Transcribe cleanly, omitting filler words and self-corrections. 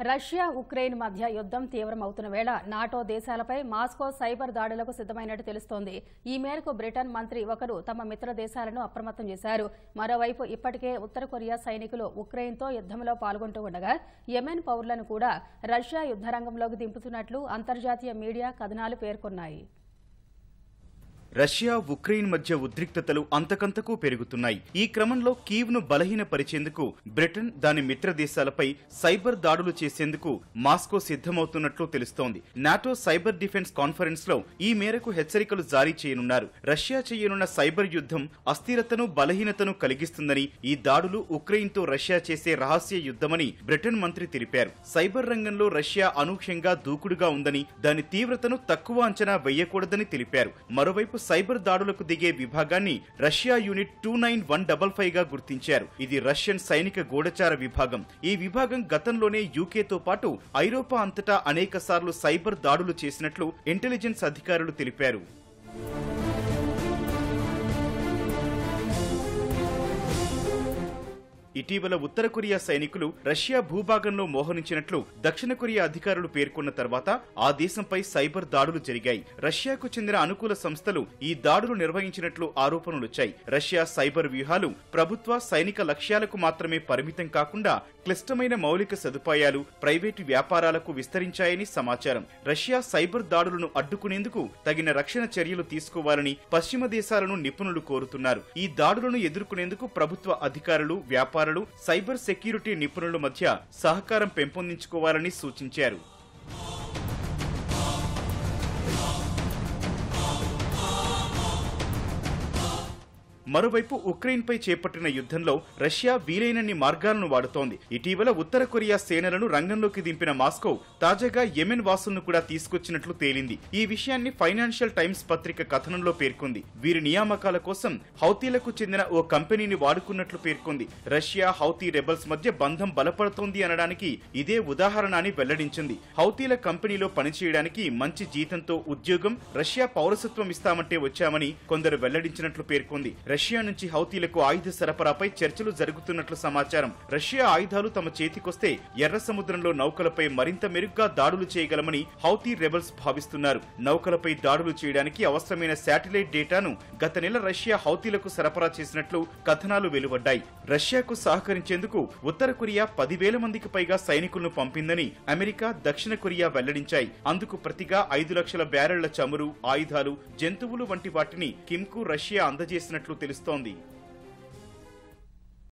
Russia Ukraine మధ్య యుద్ధం తీవ్రమవుతున్న వేళ నాటో దేశాలపై మాస్కో సైబర్ దాడులకు సిద్దమైనట్టు తెలుస్తోంది. ఈ మేరకు బ్రిటన్ మంత్రి ఒకరు తమ మిత్ర దేశాలను అప్రమత్తం చేశారు. మరోవైపు ఇప్పటికే ఉత్తర కొరియా సైనికులు ఉక్రెయిన్తో యుద్ధంలో పాల్గొంటూ ఉండగా యెమెన్ పౌరులను కూడా రష్యా యుద్ధరంగంలోకి దింపుతున్నట్లు అంతర్జాతీయ మీడియా కథనాలు పేర్కొన్నాయి. రష్యా ఉక్రెయిన్ మధ్య ఉద్రిక్తతలు అంతకంతకు పెరుగుతున్నాయి. ఈ క్రమంలో కీవ్ను బలహీనపరిచేందుకు బ్రిటన్ దాని మిత్ర దేశాలపై సైబర్ దాడులు చేసేందుకు మాస్కో సిద్దమవుతున్నట్లు తెలుస్తోంది. నాటో సైబర్ డిఫెన్స్ కాన్ఫరెన్స్ లో ఈ మేరకు హెచ్చరికలు జారీ చేయనున్నారు. రష్యా చేయనున్న సైబర్ యుద్ధం అస్థిరతను బలహీనతను కలిగిస్తుందని, ఈ దాడులు ఉక్రెయిన్తో రష్యా చేసే రహస్య యుద్ధమని బ్రిటన్ మంత్రి తెలిపారు. సైబర్ రంగంలో రష్యా అనూహ్యంగా దూకుడుగా ఉందని, దాని తీవ్రతను తక్కువ అంచనా వేయకూడదని తెలిపారు. మరోవైపు సైబర్ దాడులకు దిగే విభాగాన్ని రష్యా యూనిట్ 29155 గా గుర్తించారు. ఇది రష్యన్ సైనిక గూఢచార విభాగం. ఈ విభాగం గతంలోనే యూకేతో పాటు ఐరోపా అంతటా అనేక సార్లు సైబర్ దాడులు చేసినట్లు ఇంటెలిజెన్స్ అధికారులు తెలిపారు. ఇటీవల ఉత్తర కొరియా సైనికులు రష్యా భూభాగంలో మోహరించినట్లు దక్షిణ కొరియా అధికారులు పేర్కొన్న తర్వాత ఆ దేశంపై సైబర్ దాడులు జరిగాయి. రష్యాకు చెందిన అనుకూల సంస్థలు ఈ దాడులు నిర్వహించినట్లు ఆరోపణలొచ్చాయి. రష్యా సైబర్ వ్యూహాలు ప్రభుత్వ సైనిక లక్ష్యాలకు మాత్రమే పరిమితం కాకుండా క్లిష్టమైన మౌలిక సదుపాయాలు, ప్రైవేటు వ్యాపారాలకు విస్తరించాయని సమాచారం. రష్యా సైబర్ దాడులను అడ్డుకునేందుకు తగిన రక్షణ చర్యలు తీసుకోవాలని పశ్చిమ దేశాలను నిపుణులు కోరుతున్నారు. ఈ దాడులను ఎదుర్కొనేందుకు ప్రభుత్వ అధికారులు, వ్యాపారాలు, సైబర్ సెక్యూరిటీ నిపుణుల మధ్య సహకారం పెంపొందించుకోవాలని సూచించారు. మరోవైపు ఉక్రెయిన్పై చేపట్టిన యుద్ధంలో రష్యా వీలైనన్ని మార్గాలను వాడుతోంది. ఇటీవల ఉత్తర కొరియా సేనలను రంగంలోకి దింపిన మాస్కో తాజాగా యెమెన్ వాసులను కూడా తీసుకొచ్చినట్లు తేలింది. ఈ విషయాన్ని ఫైనాన్షియల్ టైమ్స్ పత్రిక కథనంలో పేర్కొంది. వీరి నియామకాల కోసం హౌతీలకు చెందిన ఓ కంపెనీని వాడుకున్నట్లు పేర్కొంది. రష్యా హౌతీ రెబల్స్ మధ్య బంధం బలపడుతోంది అనడానికి ఇదే ఉదాహరణ అని వెల్లడించింది. హౌతీల కంపెనీలో పనిచేయడానికి మంచి జీతంతో ఉద్యోగం, రష్యా పౌరసత్వం ఇస్తామంటే వచ్చామని కొందరు వెల్లడించినట్లు పేర్కొంది. రష్యా నుంచి హౌతీలకు ఆయుధ సరఫరాపై చర్చలు జరుగుతున్నట్లు సమాచారం. రష్యా ఆయుధాలు తమ చేతికొస్తే ఎర్ర సముద్రంలో నౌకలపై మరింత మెరుగ్గా దాడులు చేయగలమని హౌతీ రెబల్స్ భావిస్తున్నారు. నౌకలపై దాడులు చేయడానికి అవసరమైన శాటిలైట్ డేటాను గత నెల రష్యా హౌతీలకు సరఫరా చేసినట్లు కథనాలు వెలువడ్డాయి. రష్యాకు సహకరించేందుకు ఉత్తర కొరియా 10,000 మందికి పైగా సైనికులను పంపిందని అమెరికా, దక్షిణ కొరియా వెల్లడించాయి. అందుకు ప్రతిగా 5 లక్షల బ్యారెళ్ల చమురు, ఆయుధాలు, జంతువులు వంటి వాటిని కిమ్కు రష్యా అందజేసినట్లు తెలుస్తోంది.